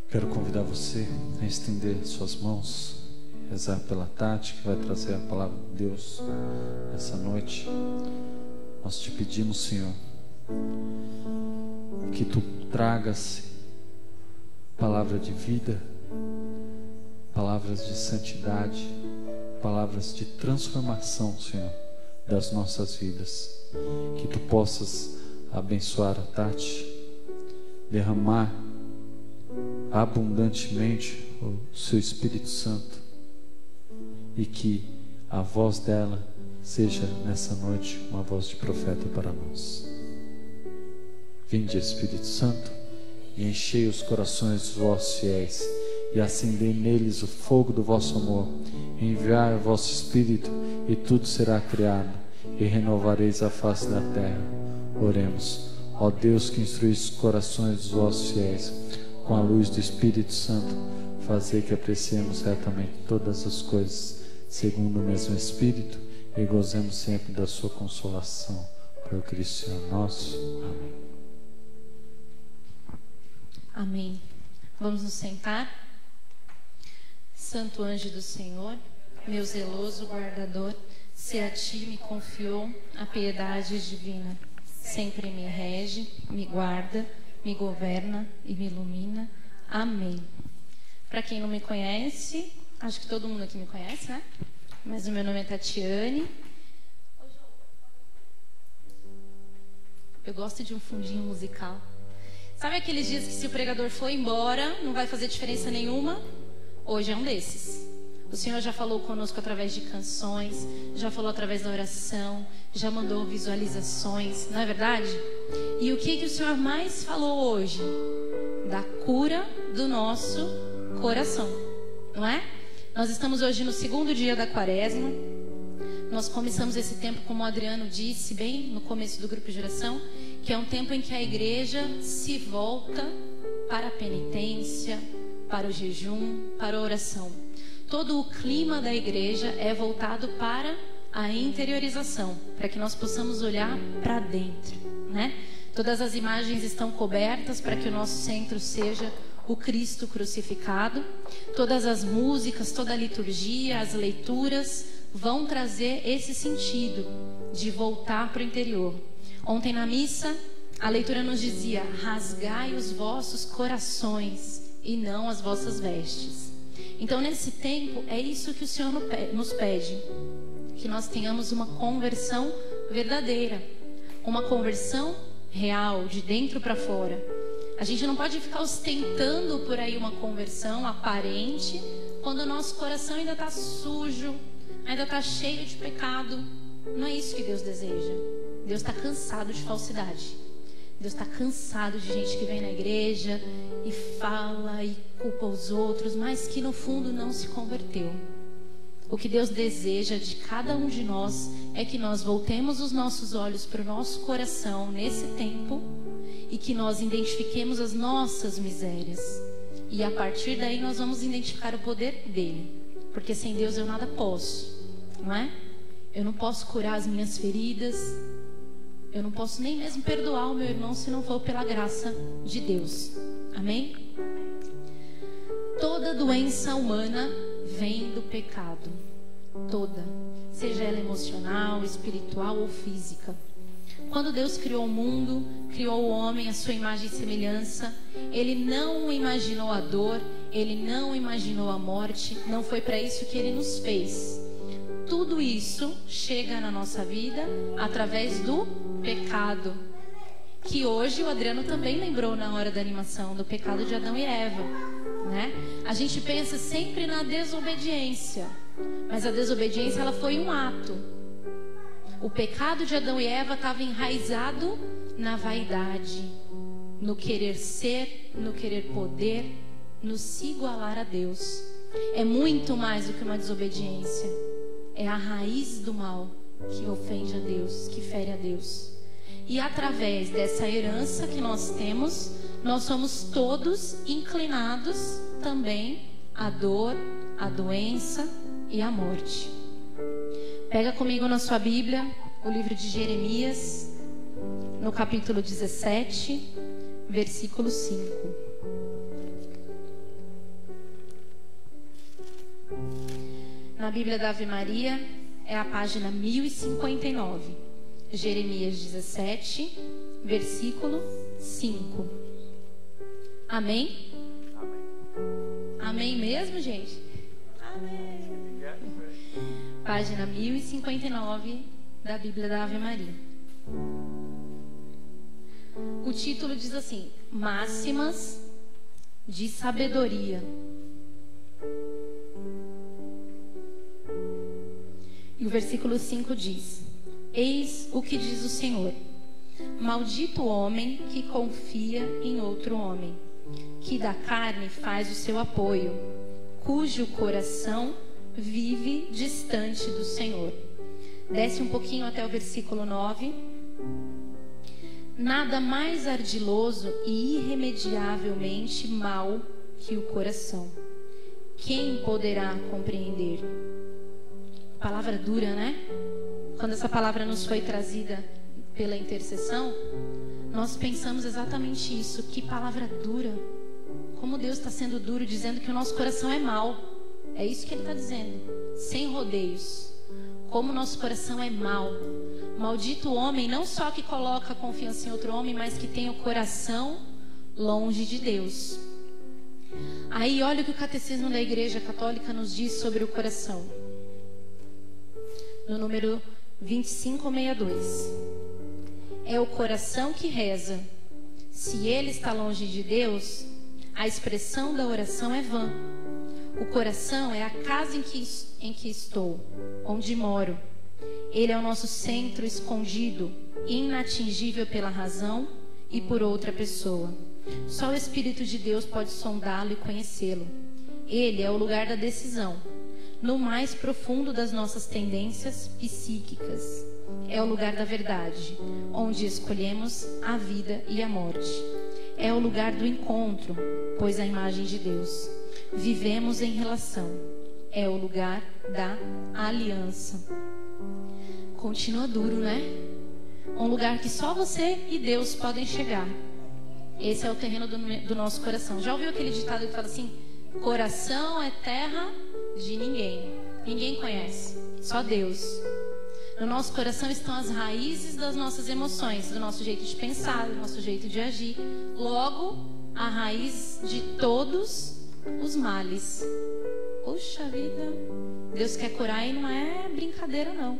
Quero convidar você a estender suas mãos, rezar pela Tati, que vai trazer a palavra de Deus essa noite. Nós te pedimos, Senhor, que Tu tragas palavra de vida, palavras de santidade, palavras de transformação, Senhor, das nossas vidas. Que Tu possas abençoar a Tati, derramar abundantemente o Seu Espírito Santo, e que a voz dela seja nessa noite uma voz de profeta para nós. Vinde, Espírito Santo, e enchei os corações dos vossos fiéis, e acendei neles o fogo do vosso amor. Enviai o vosso Espírito, e tudo será criado, e renovareis a face da terra. Oremos. Ó Deus, que instruís os corações dos vossos fiéis com a luz do Espírito Santo, fazei que apreciemos retamente todas as coisas segundo o mesmo Espírito, e gozemos sempre da sua consolação. Por Cristo Senhor nosso. Amém. Amém. Vamos nos sentar. Santo anjo do Senhor, meu zeloso guardador, se a ti me confiou a piedade divina, sempre me rege, me guarda, me governa e me ilumina. Amém. Para quem não me conhece, acho que todo mundo aqui me conhece, né? Mas o meu nome é Tatiane. Eu gosto de um fundinho musical. Sabe aqueles dias que se o pregador for embora, não vai fazer diferença nenhuma? Hoje é um desses. O Senhor já falou conosco através de canções, já falou através da oração, já mandou visualizações, não é verdade? E o que o Senhor mais falou hoje? Da cura do nosso coração, não é? Nós estamos hoje no 2º dia da Quaresma. Nós começamos esse tempo, como o Adriano disse bem no começo do grupo de oração, que é um tempo em que a igreja se volta para a penitência, para o jejum, para a oração. Todo o clima da igreja é voltado para a interiorização, para que nós possamos olhar para dentro, né? Todas as imagens estão cobertas para que o nosso centro seja o Cristo crucificado. Todas as músicas, toda a liturgia, as leituras vão trazer esse sentido de voltar para o interior. Ontem na missa, a leitura nos dizia: rasgai os vossos corações e não as vossas vestes. Então, nesse tempo, é isso que o Senhor nos pede, que nós tenhamos uma conversão verdadeira, uma conversão real, de dentro para fora. A gente não pode ficar ostentando por aí uma conversão aparente, quando o nosso coração ainda está sujo, ainda está cheio de pecado. Não é isso que Deus deseja. Deus está cansado de falsidade. Deus está cansado de gente que vem na igreja e fala e culpa os outros, mas que no fundo não se converteu. O que Deus deseja de cada um de nós é que nós voltemos os nossos olhos para o nosso coração nesse tempo e que nós identifiquemos as nossas misérias. E a partir daí nós vamos identificar o poder dele. Porque sem Deus eu nada posso, não é? Eu não posso curar as minhas feridas. Eu não posso nem mesmo perdoar o meu irmão se não for pela graça de Deus. Amém? Toda doença humana vem do pecado. Toda. Seja ela emocional, espiritual ou física. Quando Deus criou o mundo, criou o homem à sua imagem e semelhança, Ele não imaginou a dor, Ele não imaginou a morte. Não foi para isso que Ele nos fez. Tudo isso chega na nossa vida através do pecado, que hoje o Adriano também lembrou na hora da animação, do pecado de Adão e Eva, né? A gente pensa sempre na desobediência, mas a desobediência ela foi um ato. O pecado de Adão e Eva estava enraizado na vaidade, no querer ser, no querer poder, no se igualar a Deus. É muito mais do que uma desobediência. É a raiz do mal que ofende a Deus, que fere a Deus. E através dessa herança que nós temos, nós somos todos inclinados também à dor, à doença e à morte. Pega comigo na sua Bíblia o livro de Jeremias, no capítulo 17, versículo 5. na Bíblia da Ave Maria é a página 1059. Jeremias 17, versículo 5. Amém? Amém mesmo, gente? Amém. Página 1059 da Bíblia da Ave Maria. O título diz assim: Máximas de sabedoria. E o versículo 5 diz: Eis o que diz o Senhor: Maldito o homem que confia em outro homem, que da carne faz o seu apoio, cujo coração vive distante do Senhor. Desce um pouquinho até o versículo 9. Nada mais ardiloso e irremediavelmente mau que o coração. Quem poderá compreender? Palavra dura, né? Quando essa palavra nos foi trazida pela intercessão, nós pensamos exatamente isso. Que palavra dura. Como Deus está sendo duro, dizendo que o nosso coração é mau. É isso que Ele está dizendo, sem rodeios. Como o nosso coração é mau. Maldito o homem, não só que coloca a confiança em outro homem, mas que tem o coração longe de Deus. Aí olha o que o Catecismo da Igreja Católica nos diz sobre o coração. No número 2562. É o coração que reza. Se ele está longe de Deus, a expressão da oração é vã. O coração é a casa em que estou, onde moro. Ele é o nosso centro escondido, inatingível pela razão e por outra pessoa. Só o Espírito de Deus pode sondá-lo e conhecê-lo. Ele é o lugar da decisão, no mais profundo das nossas tendências psíquicas. É o lugar da verdade, onde escolhemos a vida e a morte. É o lugar do encontro, pois a imagem de Deus. Vivemos em relação. É o lugar da aliança. Continua duro, né? Um lugar que só você e Deus podem chegar. Esse é o terreno do nosso coração. Já ouviu aquele ditado que fala assim: coração é terra de ninguém. Ninguém conhece, só Deus. No nosso coração estão as raízes das nossas emoções, do nosso jeito de pensar, do nosso jeito de agir. Logo, a raiz de todos os males. Puxa vida, Deus quer curar e não é brincadeira não.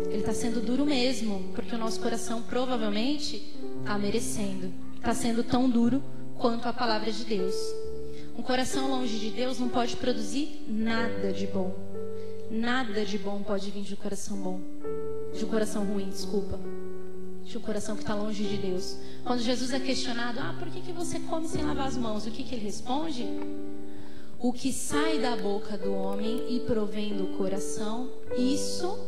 Ele está sendo duro mesmo, porque o nosso coração provavelmente está merecendo. Está sendo tão duro quanto a palavra de Deus. Um coração longe de Deus não pode produzir nada de bom. Nada de bom pode vir de um coração bom. De um coração ruim, desculpa. De um coração que está longe de Deus. Quando Jesus é questionado: por que você come sem lavar as mãos? O que ele responde? O que sai da boca do homem e provém do coração, isso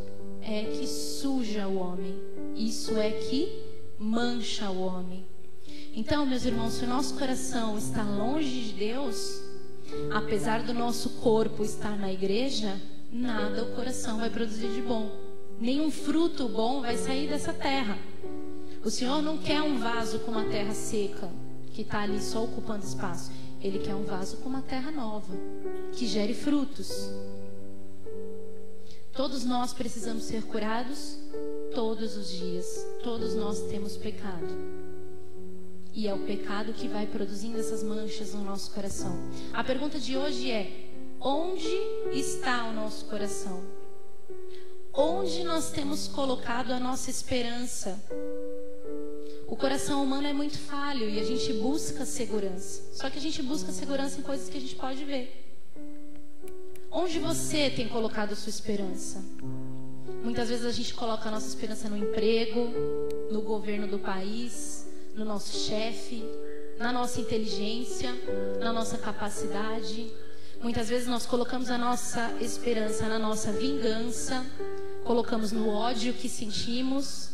é que suja o homem. Isso é que mancha o homem. Então, meus irmãos, se o nosso coração está longe de Deus, apesar do nosso corpo estar na igreja, nada o coração vai produzir de bom. Nenhum fruto bom vai sair dessa terra. O Senhor não quer um vaso com uma terra seca, que está ali só ocupando espaço. Ele quer um vaso com uma terra nova, que gere frutos. Todos nós precisamos ser curados todos os dias. Todos nós temos pecado. E é o pecado que vai produzindo essas manchas no nosso coração. A pergunta de hoje é: onde está o nosso coração? Onde nós temos colocado a nossa esperança? O coração humano é muito falho e a gente busca segurança. Só que a gente busca segurança em coisas que a gente pode ver. Onde você tem colocado a sua esperança? Muitas vezes a gente coloca a nossa esperança no emprego, no governo do país, no nosso chefe, na nossa inteligência, na nossa capacidade. Muitas vezes nós colocamos a nossa esperança na nossa vingança, colocamos no ódio que sentimos.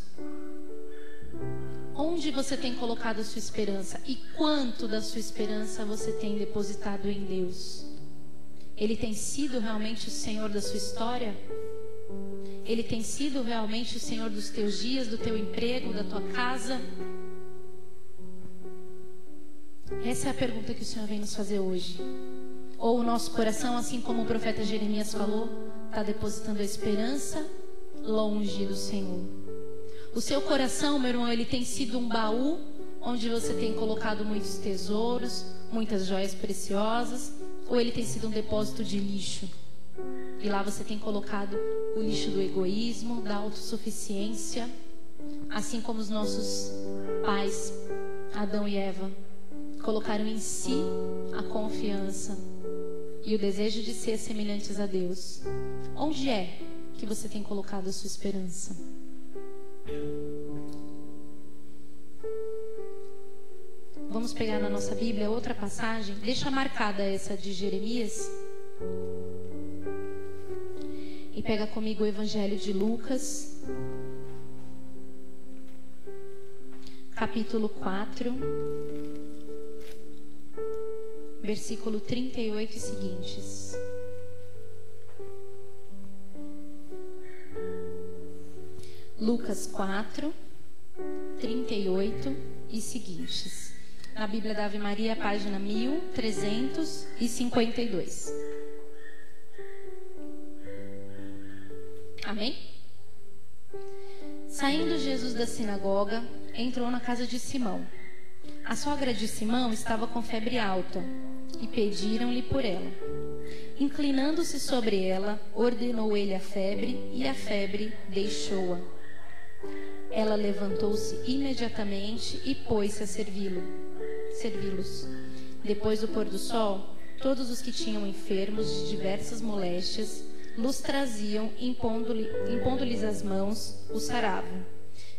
Onde você tem colocado a sua esperança? E quanto da sua esperança você tem depositado em Deus? Ele tem sido realmente o Senhor da sua história? Ele tem sido realmente o Senhor dos teus dias, do teu emprego, da tua casa? Essa é a pergunta que o Senhor vem nos fazer hoje. Ou o nosso coração, assim como o profeta Jeremias falou, está depositando a esperança longe do Senhor. O seu coração, meu irmão, ele tem sido um baú onde você tem colocado muitos tesouros, muitas joias preciosas, ou ele tem sido um depósito de lixo? E lá você tem colocado o lixo do egoísmo, da autossuficiência, assim como os nossos pais, Adão e Eva, colocaram em si a confiança e o desejo de ser semelhantes a Deus. Onde é que você tem colocado a sua esperança? Vamos pegar na nossa Bíblia outra passagem. Deixa marcada essa de Jeremias. E pega comigo o Evangelho de Lucas, capítulo 4, versículo 38 e seguintes. Lucas 4, 38 e seguintes. Na Bíblia da Ave Maria, página 1352. Amém? Saindo Jesus da sinagoga, entrou na casa de Simão. A sogra de Simão estava com febre alta e pediram-lhe por ela. Inclinando-se sobre ela, ordenou ele a febre e a febre deixou-a. Ela levantou-se imediatamente e pôs-se a servi-los. Depois do pôr do sol, todos os que tinham enfermos de diversas moléstias los traziam, impondo-lhes as mãos, os saravam.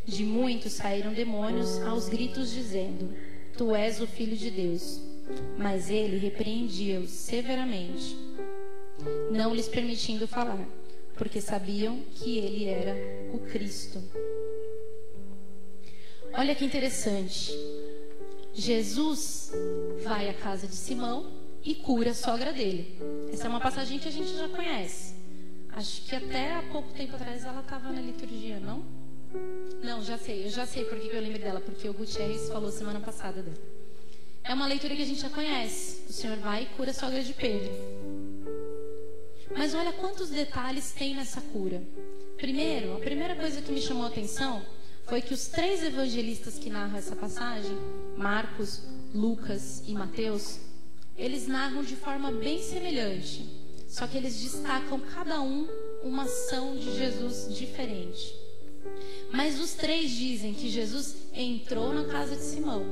De muitos saíram demônios aos gritos, dizendo: Tu és o Filho de Deus. Mas ele repreendia-os severamente, não lhes permitindo falar, porque sabiam que ele era o Cristo. Olha que interessante. Jesus vai à casa de Simão e cura a sogra dele. Essa é uma passagem que a gente já conhece. Acho que até há pouco tempo atrás ela estava na liturgia, não? Não, já sei. Eu já sei por que eu lembro dela, porque o Gutierrez falou semana passada dela. É uma leitura que a gente já conhece. O Senhor vai e cura a sogra de Pedro. Mas olha quantos detalhes tem nessa cura. Primeiro, a primeira coisa que me chamou a atenção foi que os 3 evangelistas que narram essa passagem, Marcos, Lucas e Mateus, eles narram de forma bem semelhante, só que eles destacam cada um uma ação de Jesus diferente. Mas os 3 dizem que Jesus entrou na casa de Simão,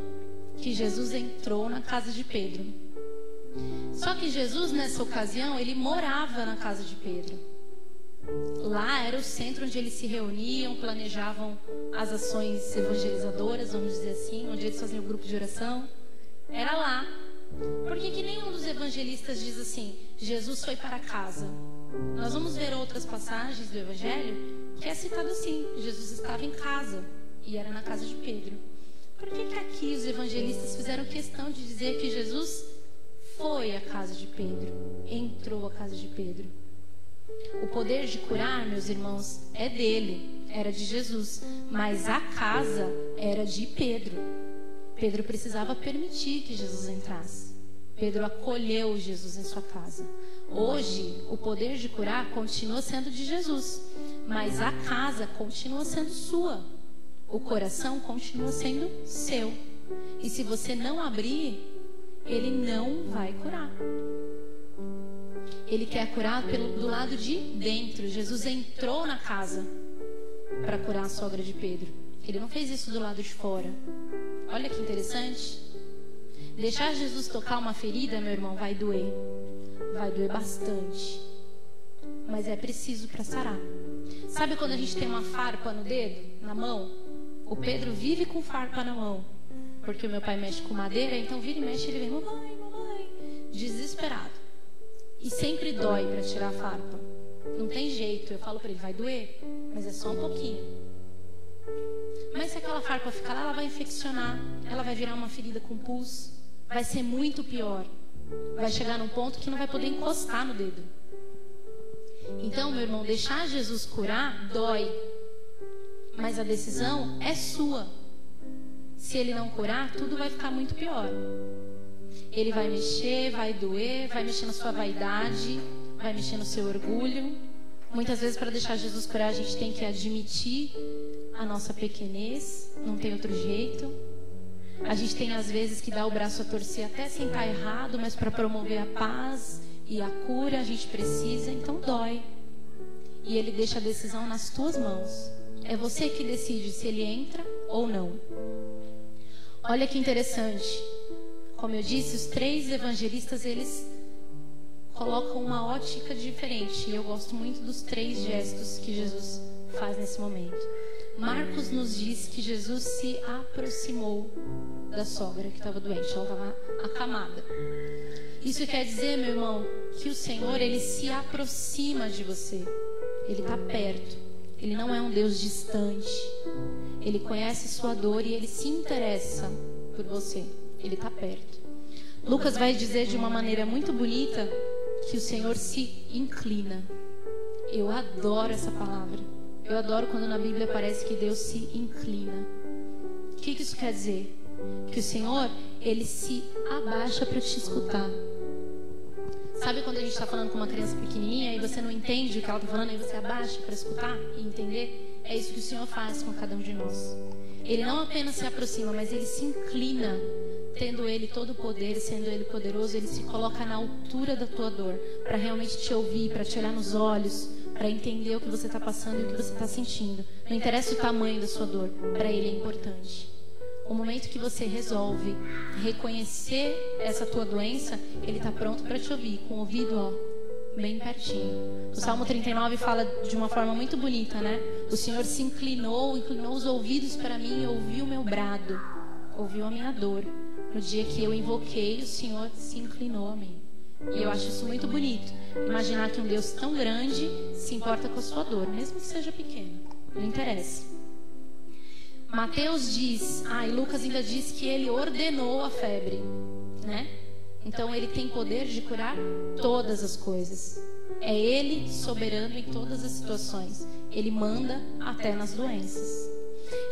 que Jesus entrou na casa de Pedro. Só que Jesus, nessa ocasião, ele morava na casa de Pedro. Lá era o centro onde eles se reuniam, planejavam as ações evangelizadoras, vamos dizer assim, onde eles faziam o grupo de oração. Era lá. Por que nenhum dos evangelistas diz assim: Jesus foi para casa? Nós vamos ver outras passagens do Evangelho que é citado assim: Jesus estava em casa, e era na casa de Pedro. Por que aqui os evangelistas fizeram questão de dizer que Jesus foi à casa de Pedro, entrou à casa de Pedro? O poder de curar, meus irmãos, é dele, era de Jesus, mas a casa era de Pedro. Pedro precisava permitir que Jesus entrasse. Pedro acolheu Jesus em sua casa. Hoje, o poder de curar continua sendo de Jesus, mas a casa continua sendo sua. O coração continua sendo seu. E se você não abrir, ele não vai curar. Ele quer curar do lado de dentro. Jesus entrou na casa para curar a sogra de Pedro. Ele não fez isso do lado de fora. Olha que interessante. Deixar Jesus tocar uma ferida, meu irmão, vai doer. Vai doer bastante. Mas é preciso para sarar. Sabe quando a gente tem uma farpa no dedo, na mão? O Pedro vive com farpa na mão, porque o meu pai mexe com madeira, então vira e mexe, ele vem: mamãe, mamãe, desesperado. E sempre dói para tirar a farpa. Não tem jeito. Eu falo para ele: vai doer, mas é só um pouquinho. Mas se aquela farpa ficar lá, ela vai infeccionar, ela vai virar uma ferida com pus, vai ser muito pior. Vai chegar num ponto que não vai poder encostar no dedo. Então, meu irmão, deixar Jesus curar dói, mas a decisão é sua. Se ele não curar, tudo vai ficar muito pior. Ele vai mexer, vai doer, vai mexer na sua vaidade, vai mexer no seu orgulho, Muitas vezes, para deixar Jesus curar, a gente tem que admitir a nossa pequenez, não tem outro jeito. A gente tem, às vezes, que dar o braço a torcer até sem estar errado, mas para promover a paz e a cura, a gente precisa, então dói. E Ele deixa a decisão nas tuas mãos. É você que decide se Ele entra ou não. Olha que interessante. Como eu disse, os 3 evangelistas, eles colocam uma ótica diferente. E eu gosto muito dos 3 gestos que Jesus faz nesse momento. Marcos nos diz que Jesus se aproximou da sogra que estava doente. Ela estava acamada. Isso quer dizer, meu irmão, que o Senhor, Ele se aproxima de você. Ele está perto. Ele não é um Deus distante. Ele conhece sua dor e Ele se interessa por você. Ele está perto. Lucas vai dizer de uma maneira muito bonita que o Senhor se inclina. Eu adoro essa palavra. Eu adoro quando na Bíblia aparece que Deus se inclina. O que isso quer dizer? Que o Senhor, Ele se abaixa para te escutar. Sabe quando a gente está falando com uma criança pequenininha e você não entende o que ela está falando e você abaixa para escutar e entender? É isso que o Senhor faz com cada um de nós. Ele não apenas se aproxima, mas Ele se inclina. Tendo Ele todo o poder, sendo Ele poderoso, Ele se coloca na altura da tua dor para realmente te ouvir, para te olhar nos olhos, para entender o que você está passando e o que você está sentindo. Não interessa o tamanho da sua dor, para Ele é importante. O momento que você resolve reconhecer essa tua doença, Ele está pronto para te ouvir, com o ouvido, bem pertinho. O Salmo 39 fala de uma forma muito bonita, né? O Senhor se inclinou os ouvidos para mim e ouviu o meu brado, ouviu a minha dor. No dia que eu invoquei, o Senhor se inclinou a mim. E eu acho isso muito bonito. Imaginar que um Deus tão grande se importa com a sua dor, mesmo que seja pequena. Não interessa. Mateus diz, e Lucas ainda diz que Ele ordenou a febre, né? Então Ele tem poder de curar todas as coisas. É Ele soberano em todas as situações. Ele manda até nas doenças.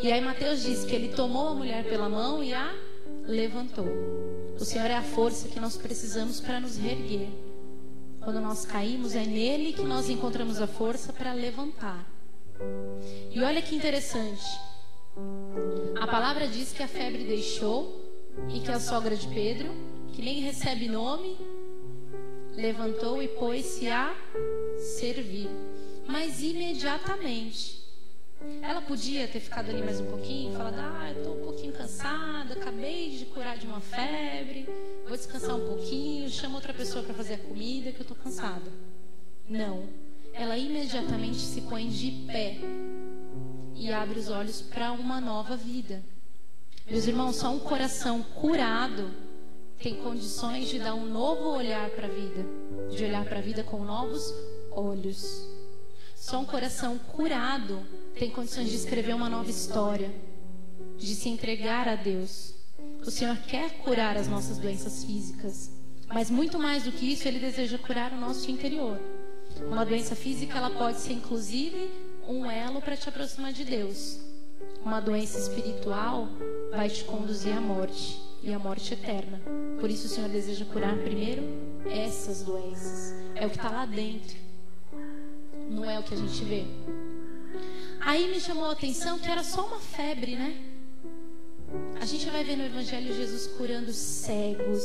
E aí Mateus diz que Ele tomou a mulher pela mão e a levantou. O Senhor é a força que nós precisamos para nos reerguer. Quando nós caímos, é nele que nós encontramos a força para levantar. E olha que interessante. A palavra diz que a febre deixou e que a sogra de Pedro, que nem recebe nome, levantou e pôs-se a servir. Mas imediatamente. Ela podia ter ficado ali mais um pouquinho, falado, eu estou um pouquinho cansada, acabei de curar de uma febre, vou descansar um pouquinho, chama outra pessoa para fazer a comida que eu estou cansada. Não, ela imediatamente se põe de pé e abre os olhos para uma nova vida. Meus irmãos, só um coração curado tem condições de dar um novo olhar para a vida, de olhar para a vida com novos olhos. Só um coração curado tem condições de escrever uma nova história, de se entregar a Deus. O Senhor quer curar as nossas doenças físicas, mas muito mais do que isso, Ele deseja curar o nosso interior. Uma doença física, ela pode ser inclusive um elo para te aproximar de Deus. Uma doença espiritual vai te conduzir à morte, e à morte eterna. Por isso o Senhor deseja curar primeiro essas doenças. É o que está lá dentro, não é o que a gente vê. Aí me chamou a atenção que era só uma febre, né? A gente vai ver no Evangelho Jesus curando cegos,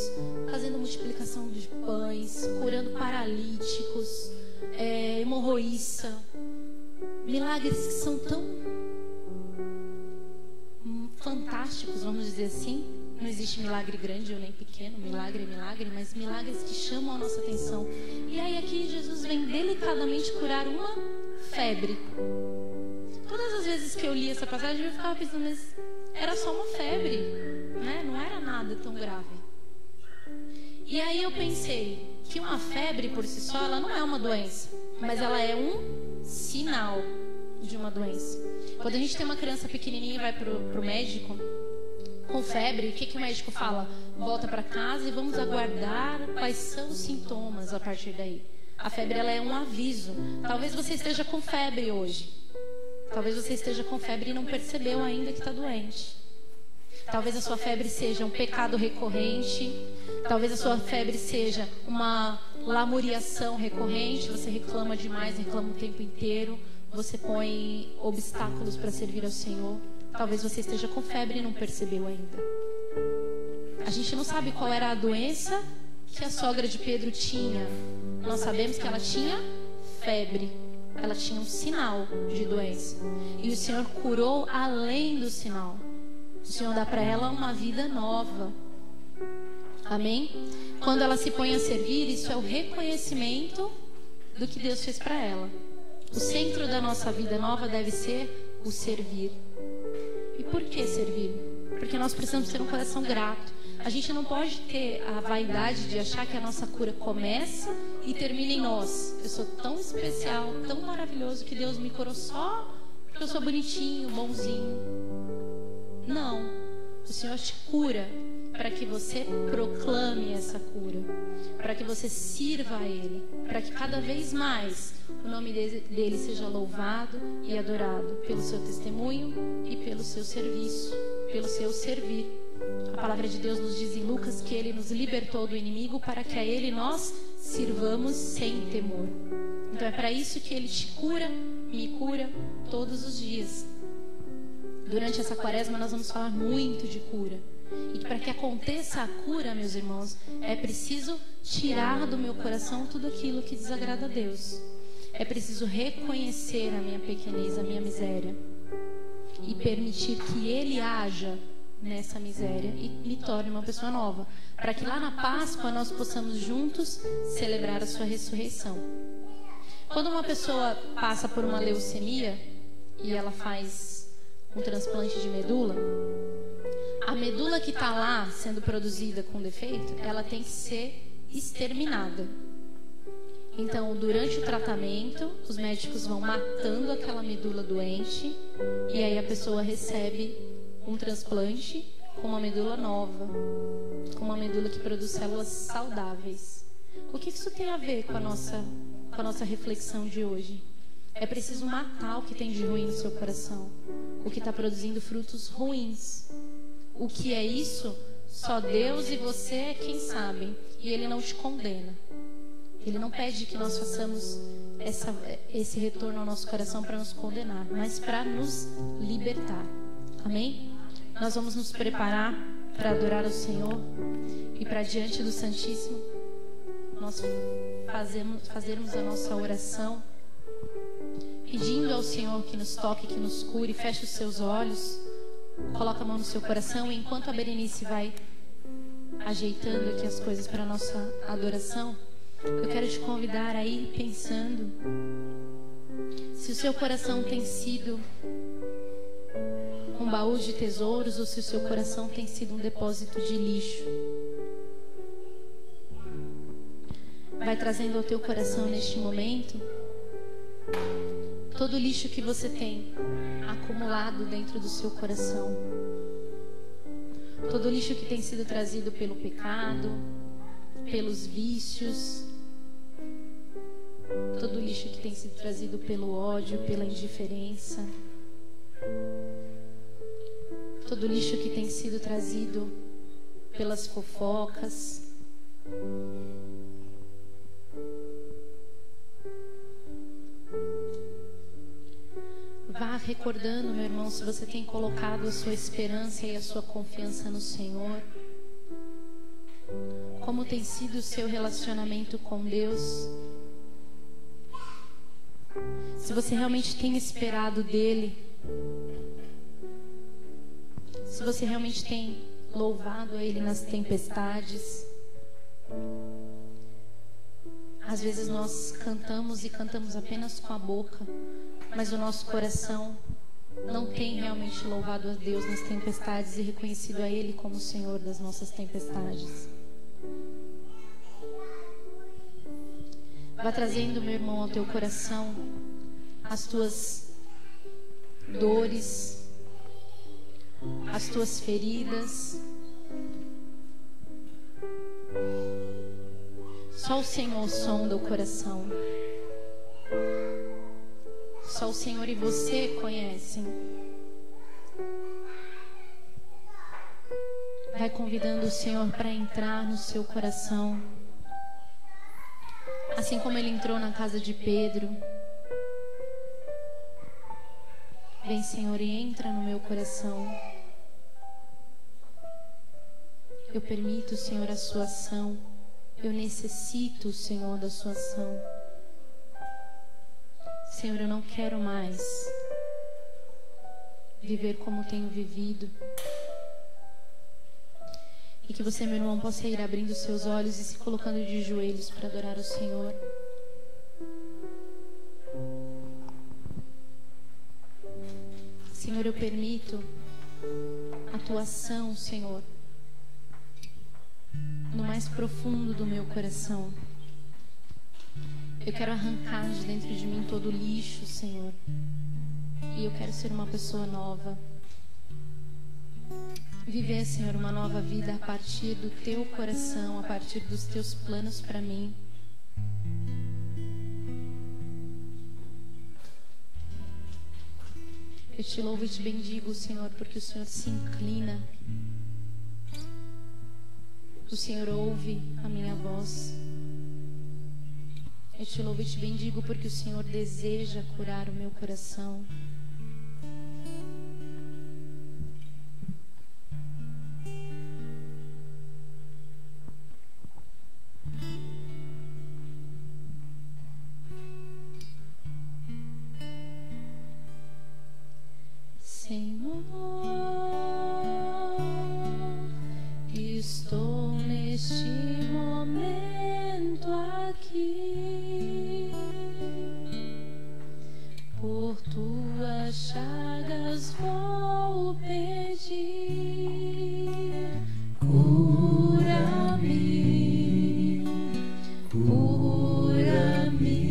fazendo multiplicação de pães, curando paralíticos, hemorroíça. Milagres que são tão fantásticos, vamos dizer assim. Não existe milagre grande ou nem pequeno, milagre é milagre, mas milagres que chamam a nossa atenção. E aí aqui Jesus vem delicadamente curar uma febre. Todas as vezes que eu li essa passagem eu ficava pensando, mas era só uma febre, né? Não era nada tão grave. E aí eu pensei que uma febre por si só, ela não é uma doença, mas ela é um sinal de uma doença. Quando a gente tem uma criança pequenininha e vai pro médico com febre, o que o médico fala? Volta para casa e vamos aguardar quais são os sintomas a partir daí. A febre, ela é um aviso. Talvez você esteja com febre hoje. Talvez você esteja com febre e não percebeu ainda que está doente. Talvez a sua febre seja um pecado recorrente. Talvez a sua febre seja uma lamuriação recorrente, você reclama demais, reclama o tempo inteiro, você põe obstáculos para servir ao Senhor. Talvez você esteja com febre e não percebeu ainda. A gente não sabe qual era a doença que a sogra de Pedro tinha. Nós sabemos que ela tinha febre. Ela tinha um sinal de doença. E o Senhor curou além do sinal. O Senhor dá para ela uma vida nova. Amém? Quando ela se põe a servir, isso é o reconhecimento do que Deus fez para ela. O centro da nossa vida nova deve ser o servir. E por que servir? Porque nós precisamos ter um coração grato. A gente não pode ter a vaidade de achar que a nossa cura começa e termina em nós. Eu sou tão especial, tão maravilhoso que Deus me curou só porque eu sou bonitinho, bonzinho. Não. O Senhor te cura para que você proclame essa cura, para que você sirva a Ele, para que cada vez mais o nome dele seja louvado e adorado pelo seu testemunho e pelo seu serviço, pelo seu servir. A palavra de Deus nos diz em Lucas que Ele nos libertou do inimigo para que a Ele nós sirvamos sem temor. Então é para isso que Ele te cura, me cura todos os dias. Durante essa quaresma nós vamos falar muito de cura. E para que aconteça a cura, meus irmãos, é preciso tirar do meu coração tudo aquilo que desagrada a Deus. É preciso reconhecer a minha pequenez, a minha miséria. E permitir que Ele haja nessa miséria e me torne uma pessoa nova. Para que lá na Páscoa nós possamos juntos celebrar a sua ressurreição. Quando uma pessoa passa por uma leucemia e ela faz um transplante de medula, a medula que está lá sendo produzida com defeito, ela tem que ser exterminada. Então, durante o tratamento, os médicos vão matando aquela medula doente e aí a pessoa recebe um transplante com uma medula nova, com uma medula que produz células saudáveis. O que isso tem a ver com a nossa reflexão de hoje? É preciso matar o que tem de ruim no seu coração, o que está produzindo frutos ruins. O que é isso? Só Deus e você é quem sabem. E Ele não te condena. Ele não pede que nós façamos esse retorno ao nosso coração para nos condenar, mas para nos libertar. Amém? Nós vamos nos preparar para adorar o Senhor e para diante do Santíssimo nós fazermos a nossa oração, pedindo ao Senhor que nos toque, que nos cure. Feche os seus olhos. Coloca a mão no seu coração e enquanto a Berenice vai ajeitando aqui as coisas para a nossa adoração, eu quero te convidar a ir pensando se o seu coração tem sido um baú de tesouros ou se o seu coração tem sido um depósito de lixo. Vai trazendo ao teu coração neste momento todo o lixo que você tem acumulado dentro do seu coração. Todo o lixo que tem sido trazido pelo pecado, pelos vícios. Todo o lixo que tem sido trazido pelo ódio, pela indiferença. Todo o lixo que tem sido trazido pelas fofocas. Vá recordando, meu irmão, se você tem colocado a sua esperança e a sua confiança no Senhor. Como tem sido o seu relacionamento com Deus? Se você realmente tem esperado dEle. Se você realmente tem louvado a Ele nas tempestades. Às vezes nós cantamos e cantamos apenas com a boca, mas o nosso coração não tem realmente louvado a Deus nas tempestades e reconhecido a Ele como o Senhor das nossas tempestades. Vá trazendo, meu irmão, ao teu coração as tuas dores, as tuas feridas. Só o Senhor sonda o coração. Só o Senhor e você conhecem. Vai convidando o Senhor para entrar no seu coração. Assim como Ele entrou na casa de Pedro. Vem, Senhor, e entra no meu coração. Eu permito, Senhor, a sua ação. Eu necessito, Senhor, da sua ação. Senhor, eu não quero mais viver como tenho vivido. E que você, meu irmão, possa ir abrindo os seus olhos e se colocando de joelhos para adorar o Senhor. Senhor, eu permito a tua ação, Senhor, no mais profundo do meu coração. Eu quero arrancar de dentro de mim todo o lixo, Senhor. E eu quero ser uma pessoa nova. Viver, Senhor, uma nova vida a partir do teu coração, a partir dos teus planos para mim. Eu te louvo e te bendigo, Senhor, porque o Senhor se inclina. O Senhor ouve a minha voz. Eu te louvo e te bendigo porque o Senhor deseja curar o meu coração. Senhor, estou neste momento aqui, por tuas chagas vou pedir, cura-me, cura-me.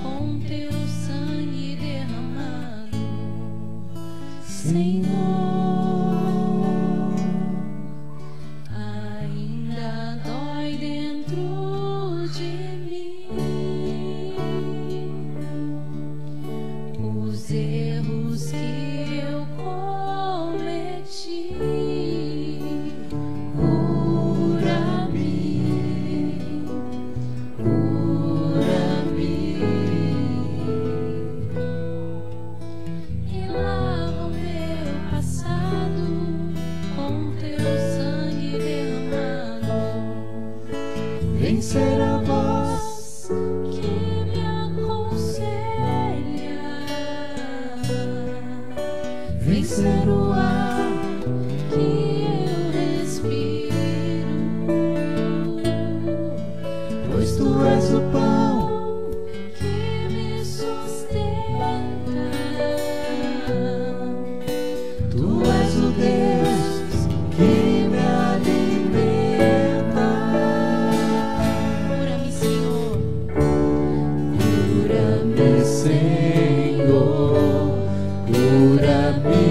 Com teu sangue derramado, Senhor, ainda dói dentro de mim os erros que eu cometi. Vencer a voz que me aconselha, vencer o ar que eu respiro, pois tu és o pão que me sustenta, tu és o Deus que me alimenta. Cura-me,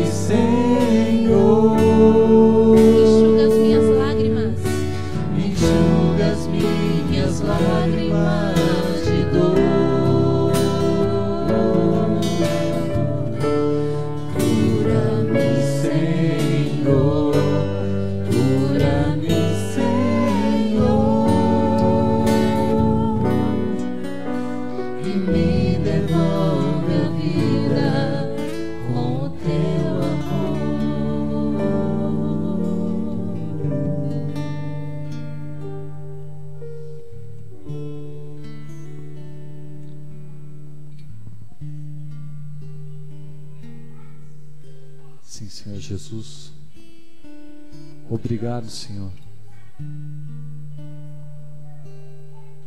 Senhor. Enxuga as minhas lágrimas. Enxuga as minhas lágrimas de dor. Cura-me, Senhor. Cura-me, Senhor. E me devolve a vida com o teu amor. Sim, Senhor Jesus. Obrigado, Senhor.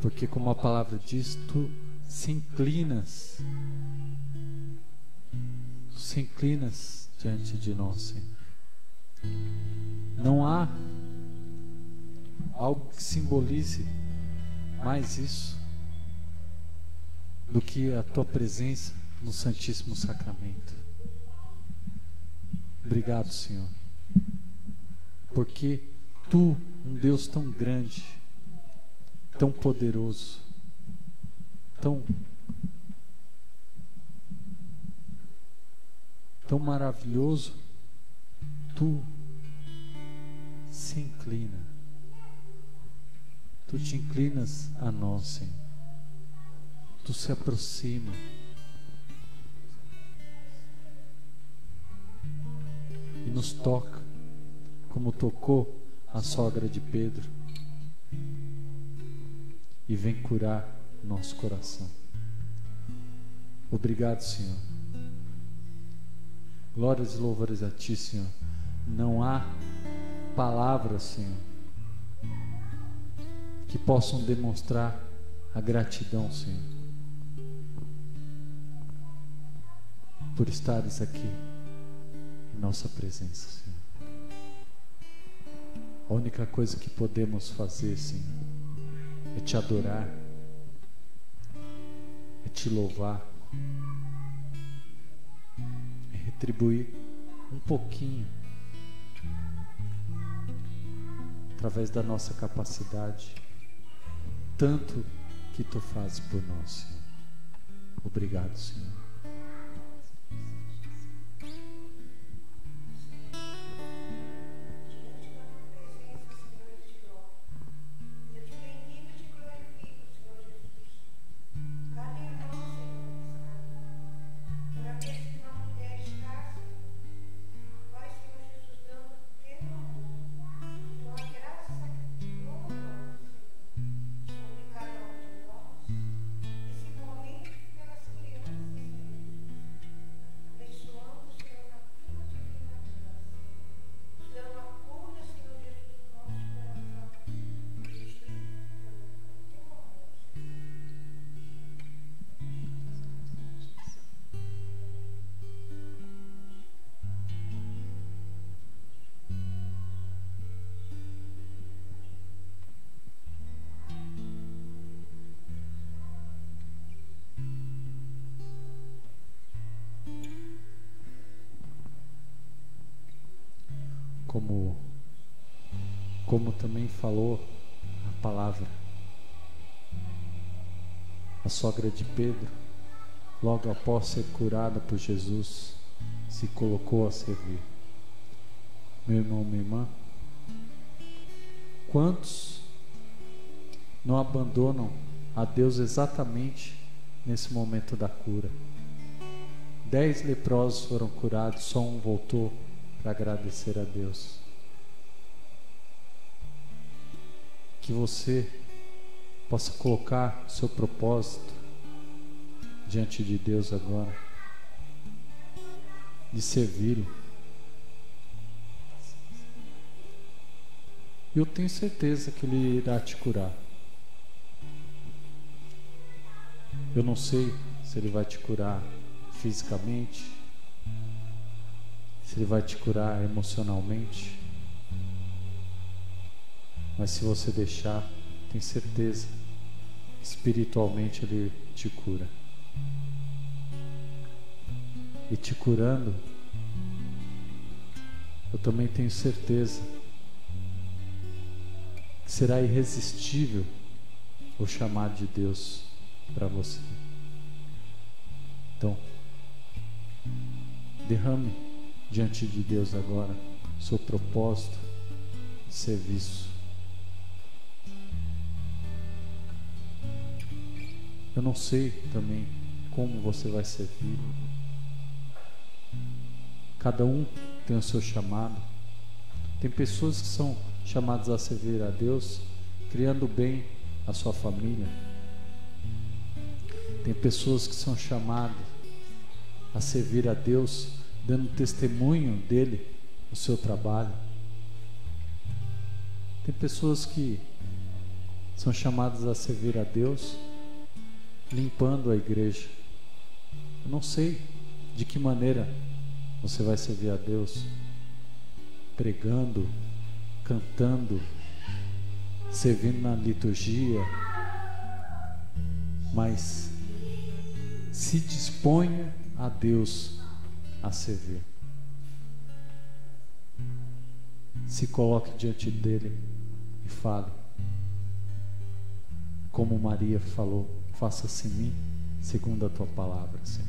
Porque como a palavra diz, tu se inclinas. Tu se inclinas diante de nós, Senhor. Não há algo que simbolize mais isso do que a tua presença no Santíssimo Sacramento. Obrigado, Senhor, porque tu, um Deus tão grande, tão poderoso, tão tão maravilhoso, tu se inclina. Tu te inclinas a nós, Senhor. Tu se aproxima. E nos toca, como tocou a sogra de Pedro. E vem curar nosso coração. Obrigado, Senhor. Glórias e louvores a Ti, Senhor. Não há palavras, Senhor, que possam demonstrar a gratidão, Senhor, por estares aqui em nossa presença, Senhor. A única coisa que podemos fazer, Senhor, é Te adorar, é Te louvar, é retribuir um pouquinho através da nossa capacidade, tanto que Tu fazes por nós, Senhor. Obrigado, Senhor. Como também falou a palavra, a sogra de Pedro, logo após ser curada por Jesus, se colocou a servir. Meu irmão, minha irmã, quantos não abandonam a Deus exatamente nesse momento da cura? 10 leprosos foram curados, só um voltou para agradecer a Deus. Que você possa colocar seu propósito diante de Deus agora, de servi-lo. Eu tenho certeza que Ele irá te curar. Eu não sei se Ele vai te curar fisicamente, se Ele vai te curar emocionalmente, mas se você deixar, tem certeza, espiritualmente Ele te cura. E te curando, eu também tenho certeza que será irresistível o chamado de Deus para você. Então, derrame diante de Deus agora seu propósito de serviço. Eu não sei também como você vai servir. Cada um tem o seu chamado. Tem pessoas que são chamadas a servir a Deus, criando bem a sua família. Tem pessoas que são chamadas a servir a Deus, dando testemunho dele no seu trabalho. Tem pessoas que são chamadas a servir a Deus, limpando a igreja. Eu não sei de que maneira você vai servir a Deus, pregando, cantando, servindo na liturgia, mas se disponha a Deus a servir. Se coloque diante dele e fale, como Maria falou: faça-se em mim segundo a tua palavra, Senhor.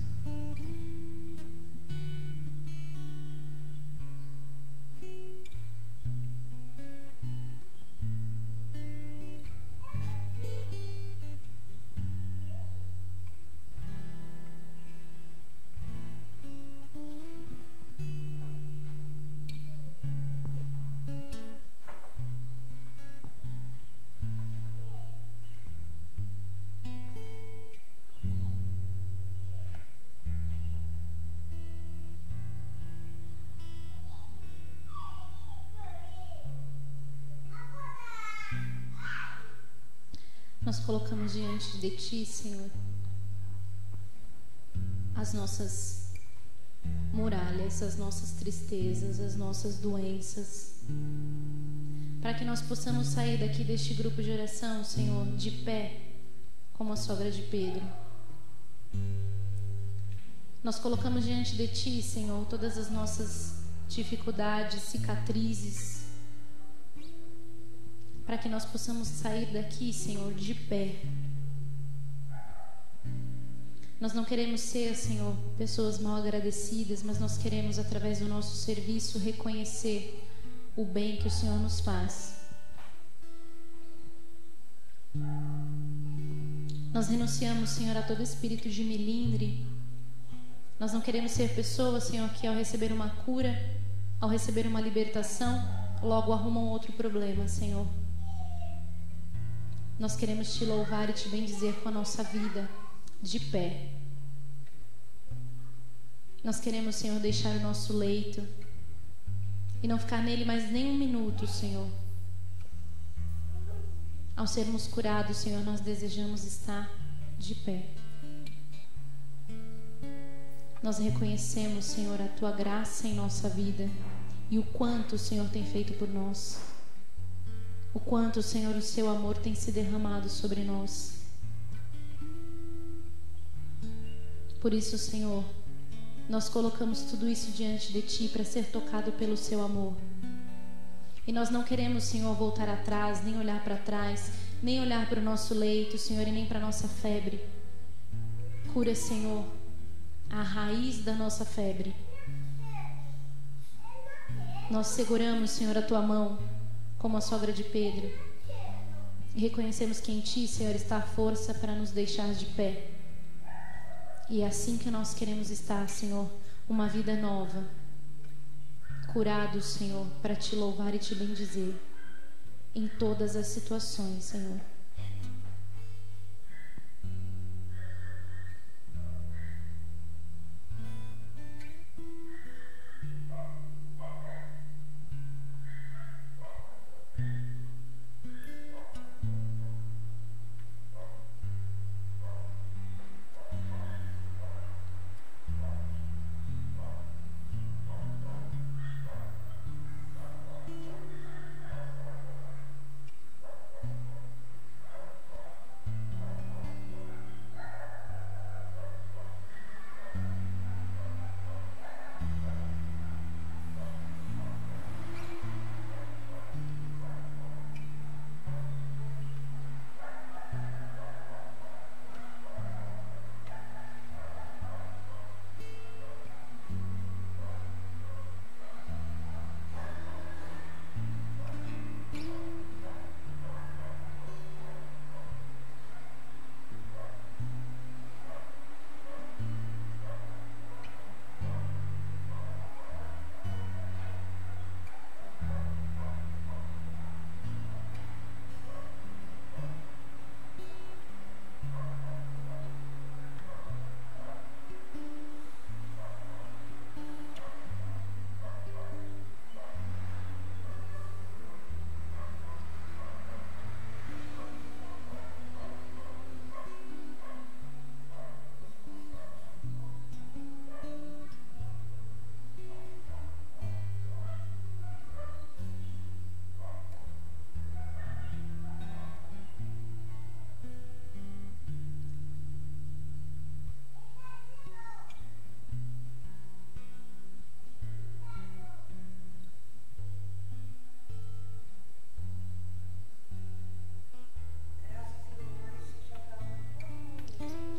Nós colocamos diante de Ti, Senhor, as nossas muralhas, as nossas tristezas, as nossas doenças, para que nós possamos sair daqui deste grupo de oração, Senhor, de pé, como a sogra de Pedro. Nós colocamos diante de Ti, Senhor, todas as nossas dificuldades, cicatrizes, para que nós possamos sair daqui, Senhor, de pé. Nós não queremos ser, Senhor, pessoas mal agradecidas, mas nós queremos, através do nosso serviço, reconhecer o bem que o Senhor nos faz. Nós renunciamos, Senhor, a todo espírito de melindre. Nós não queremos ser pessoas, Senhor, que ao receber uma cura, ao receber uma libertação, logo arrumam outro problema, Senhor. Nós queremos Te louvar e Te bendizer com a nossa vida de pé. Nós queremos, Senhor, deixar o nosso leito e não ficar nele mais nem um minuto, Senhor. Ao sermos curados, Senhor, nós desejamos estar de pé. Nós reconhecemos, Senhor, a Tua graça em nossa vida e o quanto o Senhor tem feito por nós. O quanto, Senhor, o Seu amor tem se derramado sobre nós. Por isso, Senhor, nós colocamos tudo isso diante de Ti para ser tocado pelo Seu amor. E nós não queremos, Senhor, voltar atrás, nem olhar para trás, nem olhar para o nosso leito, Senhor, e nem para a nossa febre. Cura, Senhor, a raiz da nossa febre. Nós seguramos, Senhor, a Tua mão, como a sogra de Pedro, e reconhecemos que em Ti, Senhor, está a força para nos deixar de pé. E é assim que nós queremos estar, Senhor, uma vida nova, curados, Senhor, para Te louvar e Te bendizer em todas as situações, Senhor.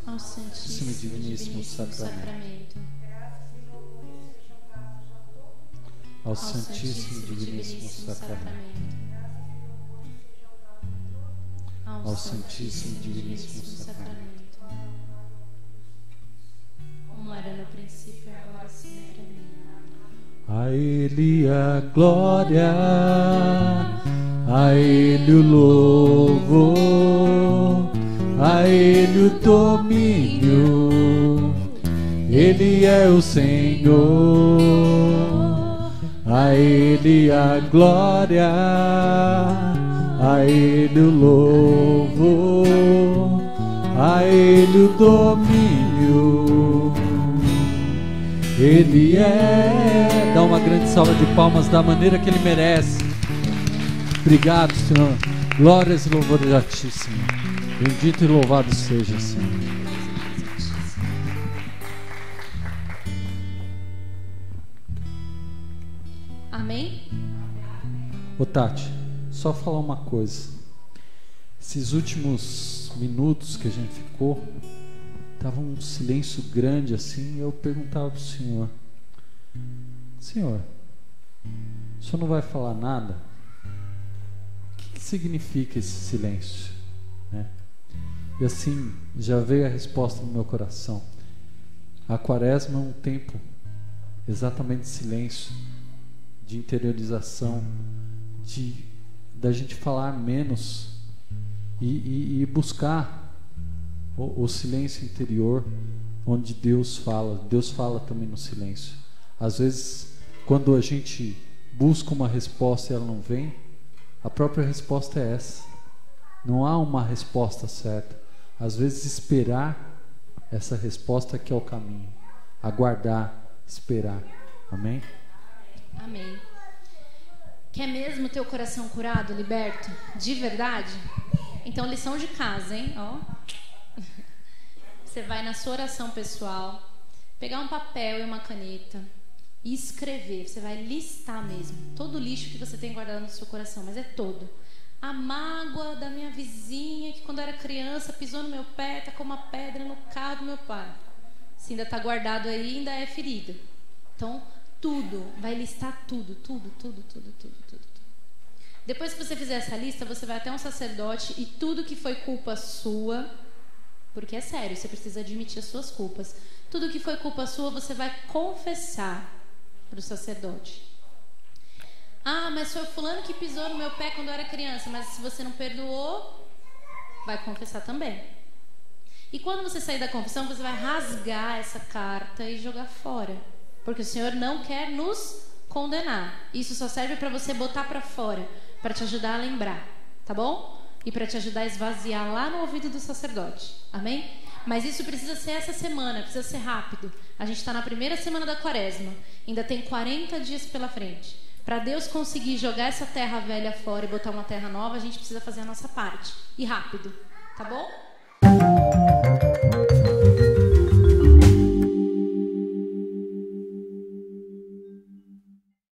Ao Santíssimo e Diviníssimo Sacramento. Ao Santíssimo e Diviníssimo Sacramento. Ao Santíssimo e Diviníssimo Sacramento. Como era no princípio, agora e sempre. Amém. A Ele a glória, a Ele o louvor, a Ele o domínio, Ele é o Senhor. A Ele a glória, a Ele o louvor, a Ele o domínio. Ele é. Dá uma grande salva de palmas da maneira que Ele merece. Obrigado, Senhor. Glórias e louvores a Ti, Senhor. Bendito e louvado seja, Senhor. Amém? Ô Tati, só falar uma coisa. Esses últimos minutos que a gente ficou, tava um silêncio grande assim, e eu perguntava pro Senhor: Senhor, o Senhor não vai falar nada? O que significa esse silêncio? Né? E assim, já veio a resposta no meu coração. A quaresma é um tempo exatamente de silêncio, de interiorização, da gente falar menos e buscar o silêncio interior, onde Deus fala. Deus fala também no silêncio. Às vezes, quando a gente busca uma resposta e ela não vem, a própria resposta é essa. Não há uma resposta certa. Às vezes, esperar essa resposta que é o caminho. Aguardar, esperar. Amém? Amém. Quer mesmo ter o coração curado, liberto, de verdade? Então, lição de casa, hein? Ó. Você vai na sua oração pessoal, pegar um papel e uma caneta e escrever. Você vai listar mesmo todo o lixo que você tem guardado no seu coração, mas é todo. A mágoa da minha vizinha que quando eu era criança pisou no meu pé, tacou uma pedra no carro do meu pai. Se ainda está guardado aí, ainda é ferida. Então, tudo, vai listar tudo. Depois que você fizer essa lista, você vai até um sacerdote e tudo que foi culpa sua, porque é sério, você precisa admitir as suas culpas. Tudo que foi culpa sua, você vai confessar para o sacerdote. Ah, mas foi o fulano que pisou no meu pé quando eu era criança, mas se você não perdoou, vai confessar também. E quando você sair da confissão, você vai rasgar essa carta e jogar fora. Porque o Senhor não quer nos condenar. Isso só serve para você botar para fora, para te ajudar a lembrar, tá bom? E para te ajudar a esvaziar lá no ouvido do sacerdote. Amém? Mas isso precisa ser essa semana, precisa ser rápido. A gente está na primeira semana da quaresma. Ainda tem 40 dias pela frente. Para Deus conseguir jogar essa terra velha fora e botar uma terra nova, a gente precisa fazer a nossa parte. E rápido, tá bom?